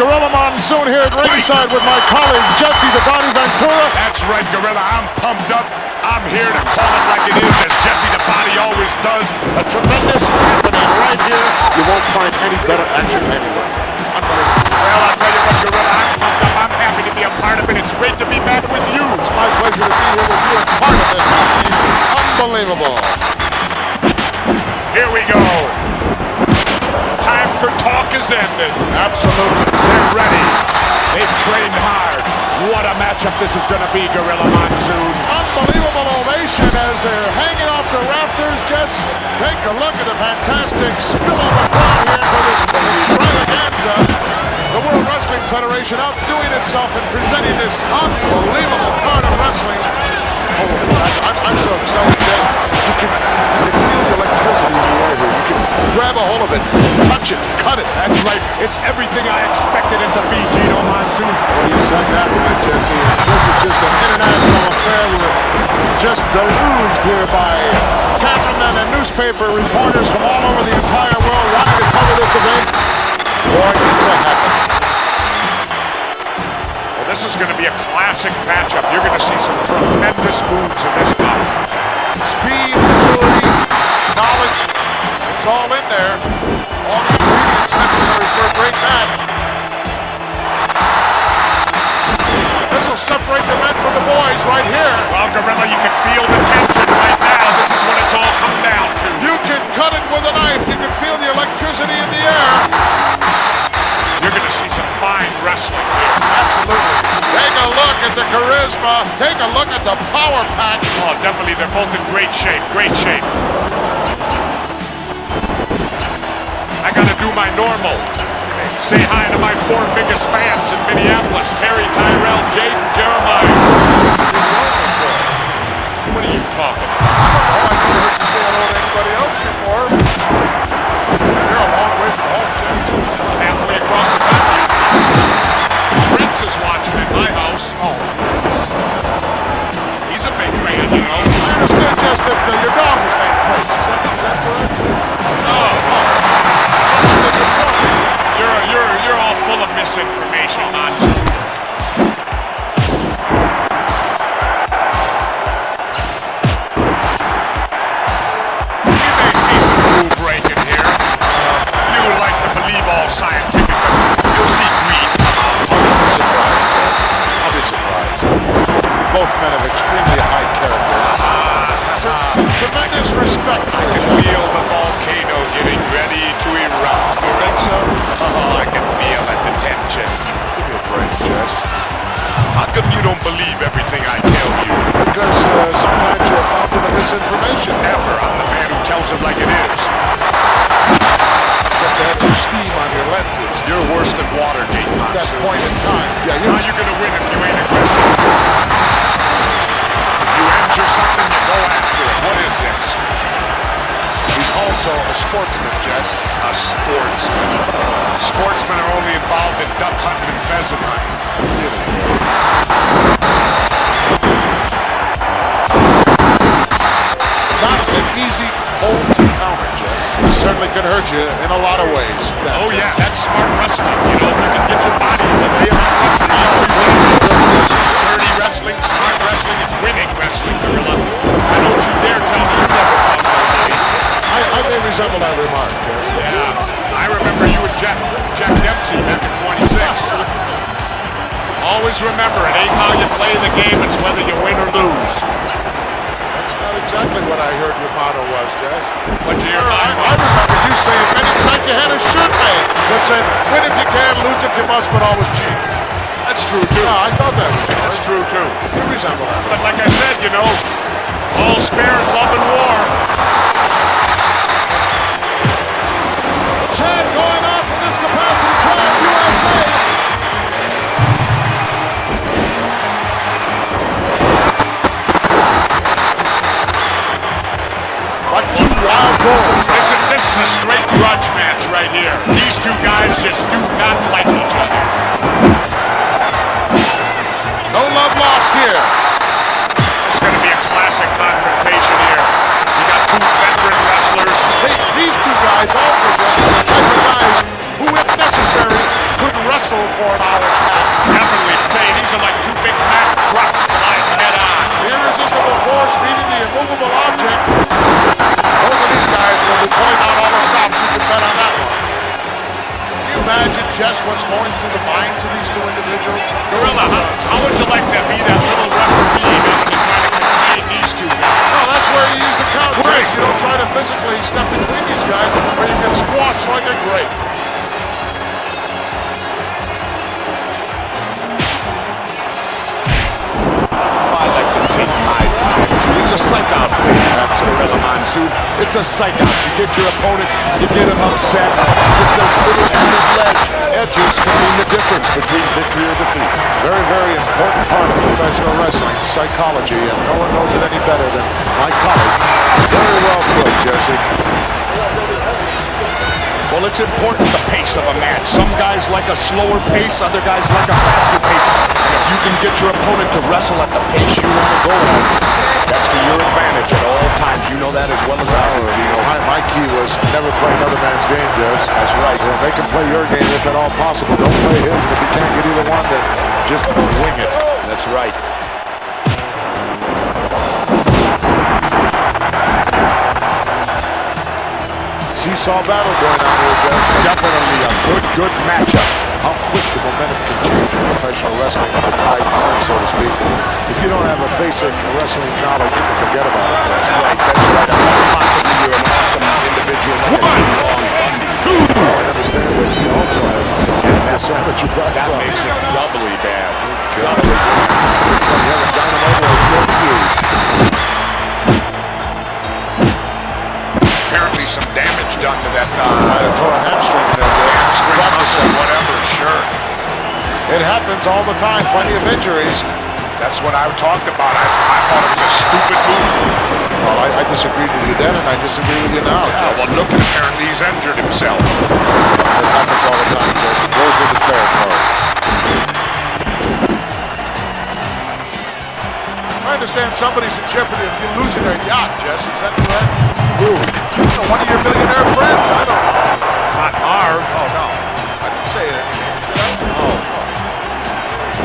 Gorilla Monsoon here at ringside with my colleague Jesse the Body Ventura. That's right, Gorilla. I'm pumped up. I'm here to call it like it is, as Jesse the Body always does. A tremendous happening right here. You won't find any better action anywhere. Unbelievable. Well, I'll tell you what, Gorilla, I'm pumped up. I'm happy to be a part of it. It's great to be back with you. It's my pleasure to be here with you and part of this happening. Unbelievable. Here we go. Time for talk is ended. Absolutely. They're ready. They've trained hard. What a matchup this is going to be, Gorilla Monsoon. Unbelievable ovation as they're hanging off the rafters. Just take a look at the fantastic spillover crowd here for this extravaganza. The World Wrestling Federation outdoing itself and presenting this unbelievable card of wrestling. I'm so excited, Jess. You can feel the electricity in the air here. You can grab a hold of it, touch it, cut it. That's right. It's everything I expected it to be, Gino Monsoon. Well, you said that, Jesse. This is just an international affair. We're just deluged here by cameramen and newspaper reporters from all over the entire world wanting to cover this event. Boy, it's a happening. Well, this is going to be a classic matchup. You're going to see some tremendous moves in this bout. Speed, maturity, knowledge, it's all in there. All the ingredients necessary for a great match. This will separate the men from the boys right here. Well, Gorilla, you can feel the tension right now. This is what it's all come down to. You can cut it with a knife. You can feel the electricity in the air. You're going to see some fine wrestling here. Absolutely. Take a look at the charisma. Take a look at the power pack. Oh, definitely. They're both in great shape. Great shape. I got to do my normal. Say hi to my 4 biggest fans in Minneapolis. Terry, Tyrell, Jaden, Jeremiah. What are you talking about? Oh, I never heard you say hello to anybody else before. You're a long way from home, Jim. Halfway across the country. Prince is watching in my house. Oh. He's a big fan, you know. I understood just that your dog was named Prince. Is that correct? No. I'm disappointed. You're all full of misinformation, Monsoon. You may see some rule breaking here. You would like to believe all scientific, but you'll see greed come out. I'll be surprised, Jess. I'll be surprised. Both men of extremely high character. Tremendous respect for each other. Feel the volcano getting ready to erupt. You think so? Oh, I can feel it, the tension. Give me a break, Jess. How come you don't believe everything I tell you? Because sometimes you're a fountain of misinformation. Never. I'm the man who tells it like it is. Just to add some steam on your lenses. You're worse than Watergate, At that Monsoon. point in time. Yeah, How you gonna win if you ain't aggressive? You injure something, you go after it. What is this? he's also a sportsman, Jess. A sportsman. Sportsmen are only involved in duck hunting and pheasant hunting. Not an easy hold to counter, Jess. He certainly can hurt you in a lot of ways. Oh yeah, that's smart wrestling. You know, if you can get your body in the way of that country, you'll be winning. Dirty wrestling, smart wrestling, it's winning wrestling, Gorilla. And don't you dare tell me you never fought nobody. I may resemble that remark, Jess. Yeah, I remember you and Jack Dempsey back in 26. Always remember, it ain't how you play the game, it's whether you win or lose. That's not exactly what I heard your motto was, Jess. What'd you hear I mine was? remember you saying many times you had a shirt made that said, win if you can, lose if you must, but always cheat. That's true too. Yeah, I thought that was yours. That's true too. You resemble that. But like I said, you know, all's fair in love and war. Chad going off from this capacity crowd, USA. Like two wild bulls. This is a straight grudge match right here. These two guys just do not like each other. No love lost here. It's going to be a classic confrontation here. You got two veteran wrestlers. These two guys also just are the type of guys who, if necessary, could wrestle wrestle for an hour and a half. Definitely. I tell you, these are like two big Mack trucks colliding head on. The irresistible force meeting the immovable object. Both of these guys will be pulling out all the stops. You can bet on that one. Can you imagine just what's going through the minds of these two individuals? Gorilla, how would you like to be that little referee when you're trying to contain these two guys? No, that's where you use the count test. You don't try to physically step between these guys where you get squashed like a grape. I like to take my time, too. It's a psych out thing, Gorilla Monsoon. It's a psych out. You get your opponent, you get him upset. Just those little added edges can mean the difference between victory or defeat. Very, very important part of professional wrestling, psychology, and no one knows it any better than my colleague. Very well put, Jesse. Well, it's important the pace of a match. Some guys like a slower pace, other guys like a faster pace. And if you can get your opponent to wrestle at the pace you want to go at, that's to your advantage at all times. You know that as well as I do, Gino. My key was never play another man's game, Jess. That's right. Make him play your game if at all possible. Don't play his, and if you can't get either one, then just wing it. That's right. Seesaw battle going on here, Jess. Definitely a good matchup. How quick the momentum can change in professional wrestling when the tide turns, so to speak. If you don't have a basic wrestling knowledge, you can forget about it. That's right. Unless possibly you're an awesome individual. I understand that he also has an amateur background. That makes it doubly bad. Doubly bad. Looks like you have a dynamite or a good feud. Apparently some damage done to that Tore a hamstring. hamstring muscle, whatever, sure. It happens all the time. Plenty of injuries. That's what I talked about. I thought it was a stupid move. Well, I disagreed with you then, and I disagree with you now. Yeah, well, look, apparently he's injured himself. It happens all the time, Jess. It goes with the territory. I understand somebody's in jeopardy of you losing their yacht, Jess. Is that correct? Who? One of your millionaire friends. I don't know. Not Marv. Oh, no. I didn't say it any names, did I? Oh.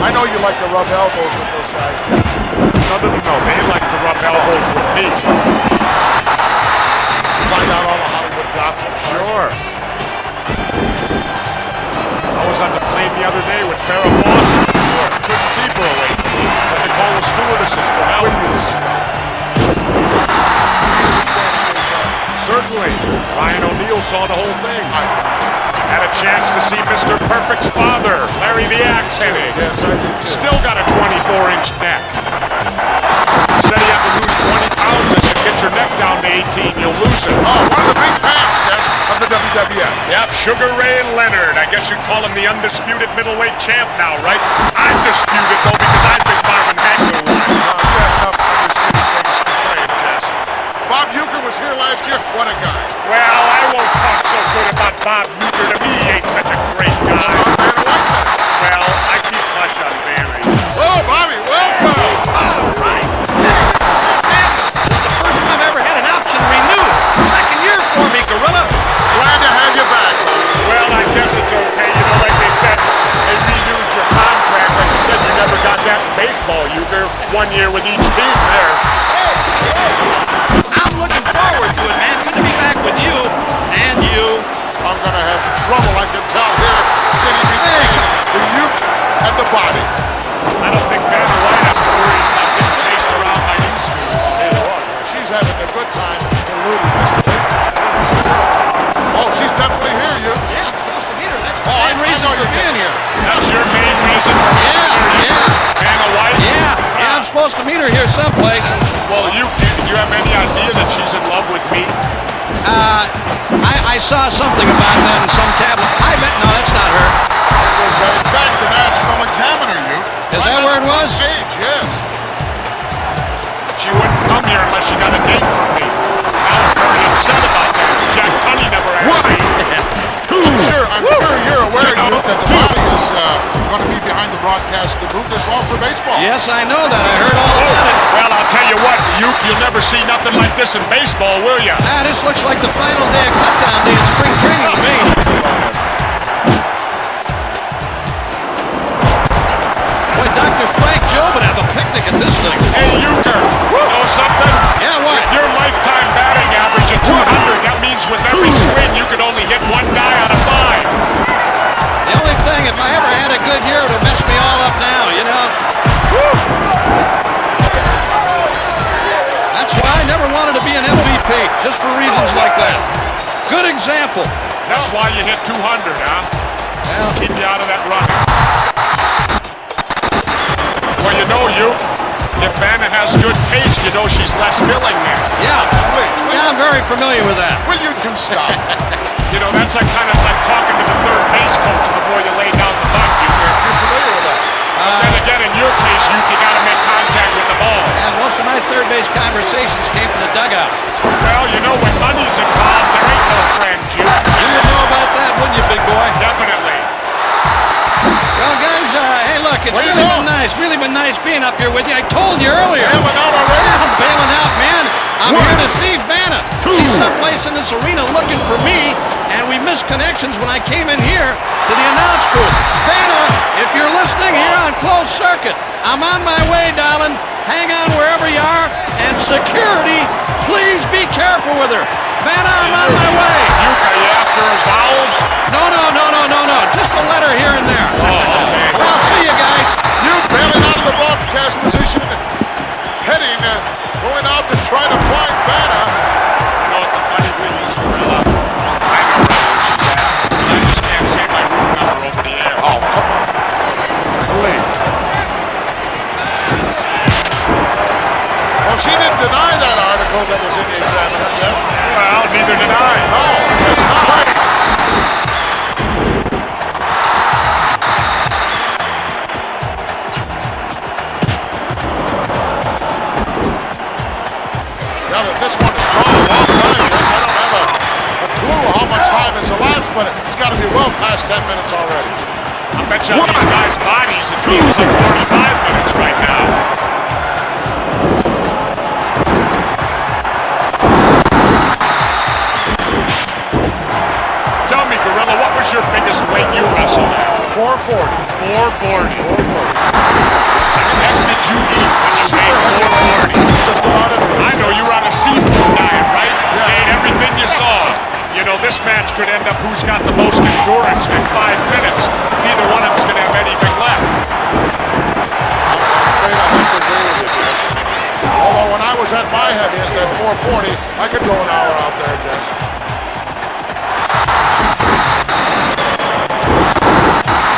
I know you like to rub elbows with those guys. No. They like to rub elbows with me. Find out all the Hollywood gossip. Sure. I was on the plane the other day with Farrah Fawcett. Couldn't keep her away from me. Had to call the stewardesses for help. Certainly. Ryan O'Neal saw the whole thing. Had a chance to see Mr. Perfect's father, Larry the Axe Hennig. Yes, I did. Still got a 24-inch neck. He said he had to lose 20 pounds. I said, get your neck down to 18, you'll lose it. Oh, one of the big fans, Jess, of the WWF. Yep, Sugar Ray Leonard. I guess you'd call him the undisputed middleweight champ now, right? I'm disputed, though, because I think Marvin Hagler won. You have enough undisputed things to claim, Jess. Bob Uecker was here last year. What a guy. Well, I won't talk so good about Bob Uecker. To me, he ain't such a great guy. Well, I keep hush on Vanny. Oh, Bobby, welcome. All right. This is the first time I've ever had an option renewed. Second year for me, Gorilla. Glad to have you back, Bobby. Well, I guess it's okay. You know, like they said, they renewed your contract. Like you said, you never got that in baseball, Uecker. 1 year with each team there. I'm looking forward to it, man. Good to be back with you and you. I'm going to have trouble, I can tell here, sitting between the youth and the body. I don't think Vanna White has to worry about getting chased around by these two. She's having a good time in Lulu. Oh, she's definitely here, you. Yeah, I'm supposed to meet her. That's Oh, the I main reason know for you're being here. That's your main reason for Yeah, being here? yeah. Vanna White? Yeah, I'm supposed to meet her here someplace. Well, do you have any idea that she's in love with me? I saw something about that in some tablet. I bet, no, that's not her. It was, in fact, the National Examiner, you. Is that where it was? Page, yes. She wouldn't come here unless she got a date from me. I was very upset about that. Jack Tunney never asked me. I'm sure you're aware, you, that the body is going to be behind the broadcast booth as well for baseball. Yes, I know that. I heard all about it. Well, I'll tell you what, you'll never see nothing like this in baseball, will you? This looks like the final day of cutdown day in spring training to me. to get this thing. Hey, Euchre, you know something? Yeah, what? With your lifetime batting average of 200, that means with every swing you could only hit one guy out of 5. The only thing, if I ever had a good year, it would mess me all up now, you know? Woo! That's why I never wanted to be an MVP, just for reasons like that. Good example. That's why you hit 200, huh? Well, Keep you out of that run. Well, you know, if Vanna has good taste, you know she's less filling there. yeah, I'm very familiar with that. Will you two stop? You know, that's like kind of like talking to the third base coach before you lay down the bunt. You're familiar with that. Then again, in your case, you got to make contact with the ball. And most of my third base conversations came from the dugout. Well, you know, when money's involved, there ain't no friends, you. You would know about that, wouldn't you, big boy? Definitely. Well, guys, hey, look, it's really been nice being up here with you. I told you earlier. Bailing out already? Yeah, I'm bailing out, man. I'm here to see Vanna. She's someplace in this arena looking for me, and we missed connections when I came in here to the announce booth. Vanna, if you're listening here on closed circuit, I'm on my way, darling. Hang on wherever you are, and security, please be careful with her. Vanna, I'm on my way. Are you after her vowels? No. Just a letter here and there. Oh, okay. Well, I'll see you guys. You bailing out of the broadcast position, heading, going out to try to find Vanna. You know what the funny thing is, Gorilla? I know where she's at. I just can't say my room number over the air. Oh, please. Well, she didn't deny that article that was in the Examiner, Jeff. Well, neither did I. No, I guess not. Yeah, but this one is drawn a long time. Yes, I don't have a clue how much time is elapsed, but it's got to be well past 10 minutes already. I bet you on these guys' bodies it feels like 45 minutes right now. Tell me, Gorilla, what was your biggest weight you wrestled at? 440. 440. How much did you eat when you weighed 440? Just about it. I know you were on a seafood diet, right? Yeah. You ate everything you saw. You know, this match could end up who's got the most endurance in 5 minutes. Neither one of them's going to have anything left. I'm afraid I have to agree with you, Jess. Although when I was at my heaviest at 440, I could go an hour out there, Jess.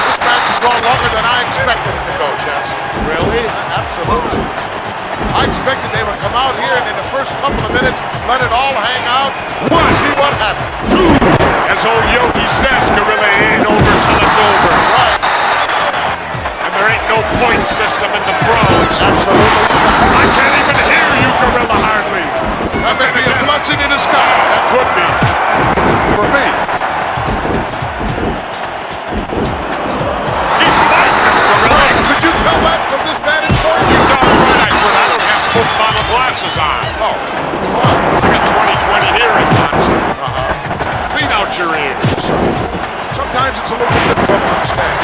This match has gone longer than I expected it to go, Jess. Really? Absolutely. I expected they would come out here and in the first couple of minutes let it all hang out. We'll see what happens. As old Yogi says, Gorilla, it ain't over till it's over. Right. And there ain't no point system in the pros. Absolutely. I can't even hear you, Gorilla, hardly. That may be a blessing in disguise. That could be. For me. He's fighting him, Gorilla. Could you tell that from this vantage point? You darn right I could. I don't have Coke bottle glasses on. Oh. I got 20/20 hearing monster. Clean out your ears. Sometimes it's a little bit difficult to understand.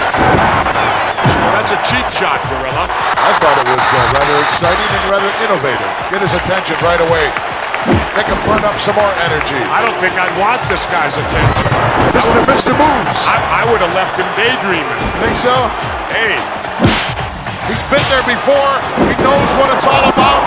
That's a cheap shot, Gorilla. I thought it was rather exciting and rather innovative. Get his attention right away. Make him burn up some more energy. I don't think I'd want this guy's attention. Mr. Moves. I would have left him daydreaming. Think so? Hey, He's been there before. He knows what it's all about.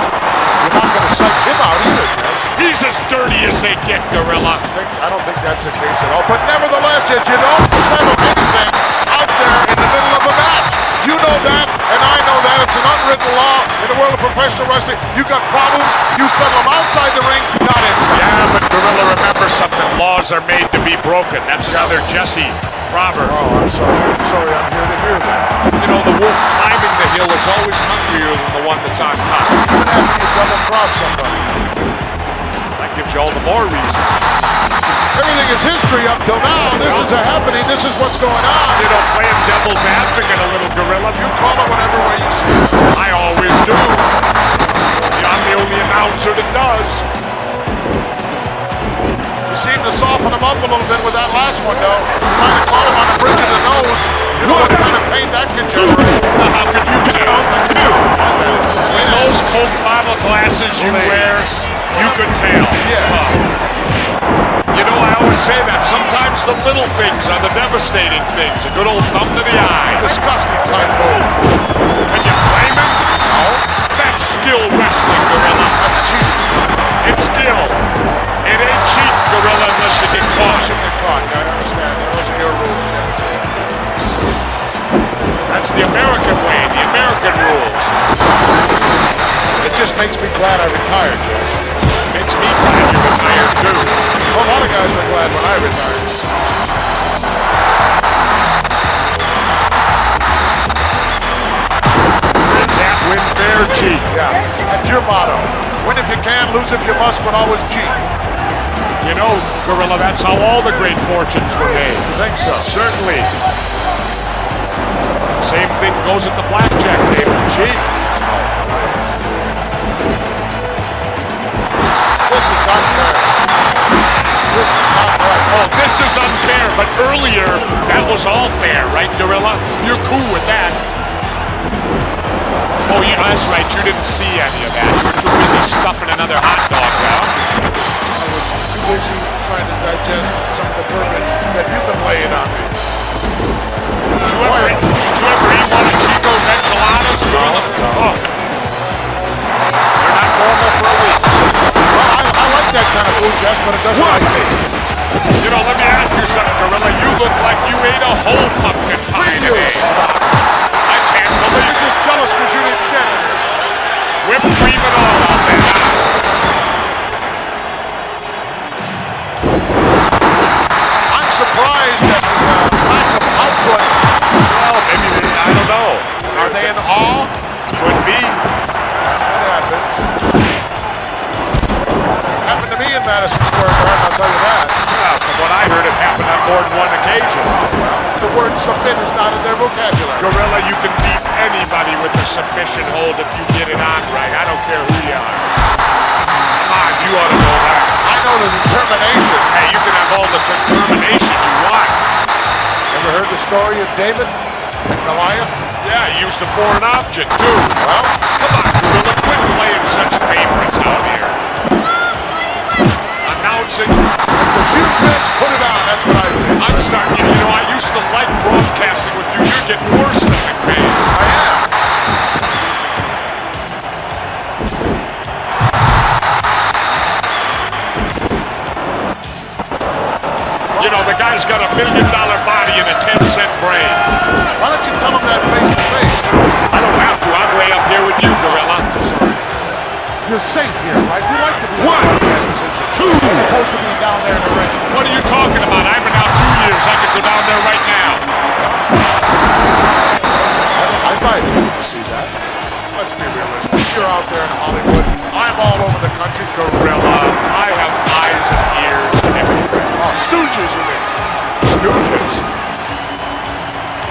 You're not going to psych him out either, Jess. he's as dirty as they get, Gorilla. I don't think that's the case at all. But nevertheless, Jess, you don't settle anything out there in the middle of a match. You know that, and I know that. It's an unwritten law in the world of professional wrestling. You got problems, you settle them outside the ring, not inside. Yeah, but Gorilla, remember something. Laws are made to be broken. That's another Jesse Robert. Oh, I'm sorry. I'm here to hear that. You know, the wolf climbing the hill is always hungrier than the one that's on top. What happened when you double-cross somebody? That gives you all the more reason. Everything is history up till now. This is a happening. This is what's going on. You know, playing devil's advocate a little, Gorilla. You call it whatever way you see it. I always do. I'm the only announcer that does. You seem to soften him up a little bit with that last one, though. Trying to call him on the bridge of the nose. You know what kind of pain that can generate. How could you tell? I can tell. tail. Yes. You know, I always say that. Sometimes the little things are the devastating things. A good old thumb to the eye. Disgusting type move. Can you blame him? No. That's skill wrestling, Gorilla. That's cheap. It's skill. It ain't cheap, Gorilla, unless you get caught. I understand. Those are your rules, Jeff. That's the American way, the American rules. It just makes me glad I retired, yes. Makes me glad you retired, too. Well, a lot of guys were glad when I retired. You can't win fair, cheat. Yeah, that's your motto. Win if you can, lose if you must, but always cheat. You know, Gorilla, that's how all the great fortunes were made. You think so? Certainly. Same thing goes at the blackjack table. Cheat. This is unfair. This is not right. Oh, this is unfair, but earlier, that was all fair, right, Gorilla? You're cool with that. Oh, yeah, that's right. You didn't see any of that. You were too busy stuffing another hot dog down. I was too busy trying to digest some of the bourbon that you've been laying on me. Did you ever eat one of Chico's enchiladas, Gorilla? No. Oh. You're not normal for a week. Well, I like that kind of food, Jess, but it doesn't like me. You know, let me ask you something, Gorilla. You look like you ate a whole pumpkin pie today. I can't believe You're just jealous because you didn't get it. whipped cream and all out there now. I'm surprised at the lack of output. Well, maybe I don't know. Are they in awe? Could be. It happens. Happened to me in Madison Square Garden, I'll tell you that. Well, from what I heard, it happened on more than one occasion. The word submit is not in their vocabulary. Gorilla, you can beat anybody with the submission hold if you get it on right. I don't care who you are. Come on, you ought to know that. I know the determination. Hey, you can have all the determination you want. Ever heard the story of David and Goliath? Yeah, he used a foreign object, too. Well, Come on, Gorilla, quit playing such favorites out here. Announcing. if the shoe fits, put it on. That's what I say. I'm starting, you know, I used to like broadcasting with you. You're getting worse than McMahon. I am. You know, the guy's got $1 million body and a 10-cent brain. Why don't you tell him that face to face? I don't have to. I'm way up here with you, Gorilla. You're safe here, right? You like to be in the position. As opposed to being down there in the ring. What are you talking about? I've been out 2 years. I could go down there right now. I'd like to see that. Let's be realistic. You're out there in Hollywood. I'm all over the country. Gorilla, I have eyes and ears everywhere. Oh, Stooges, you mean? Stooges.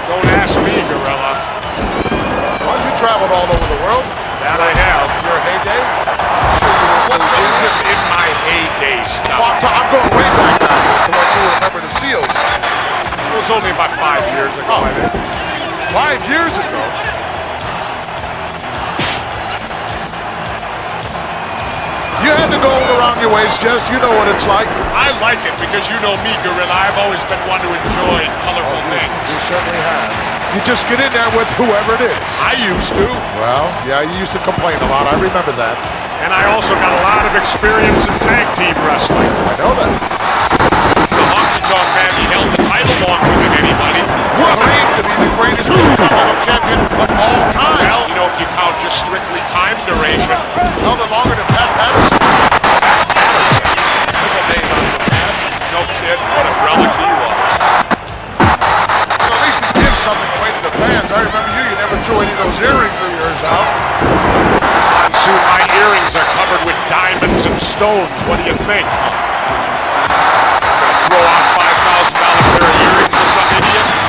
Don't ask me, Gorilla. Well, you traveled all over the world. That I have. Your heyday? I'm sure you were. What is this in my heyday stuff? Well, I'm going way back now to when you remember the Seals. It was only about 5 years ago, I think. 5 years ago. You had to go around your waist, Jess. You know what it's like. I like it because you know me, Gorilla. I've always been one to enjoy colorful things. You certainly have. You just get in there with whoever it is. I used to. Well, yeah, you used to complain a lot. I remember that. And I also got a lot of experience in tag team wrestling. I know that. The honky tonk man, he held the title longer than anybody. What claimed to be the greatest Intercontinental champion of all time? Well, you know, if you count just strictly time duration. Held it longer than Pat Patterson. Pat Patterson, There's a name on the past. no kid, what a relic he was. Well, at least he gives something away to the fans. I remember you never threw any of those earrings of yours out. Soon my earrings are covered with diamonds and stones. What do you think? I'm gonna throw out $5,000 pair of earrings to some idiot?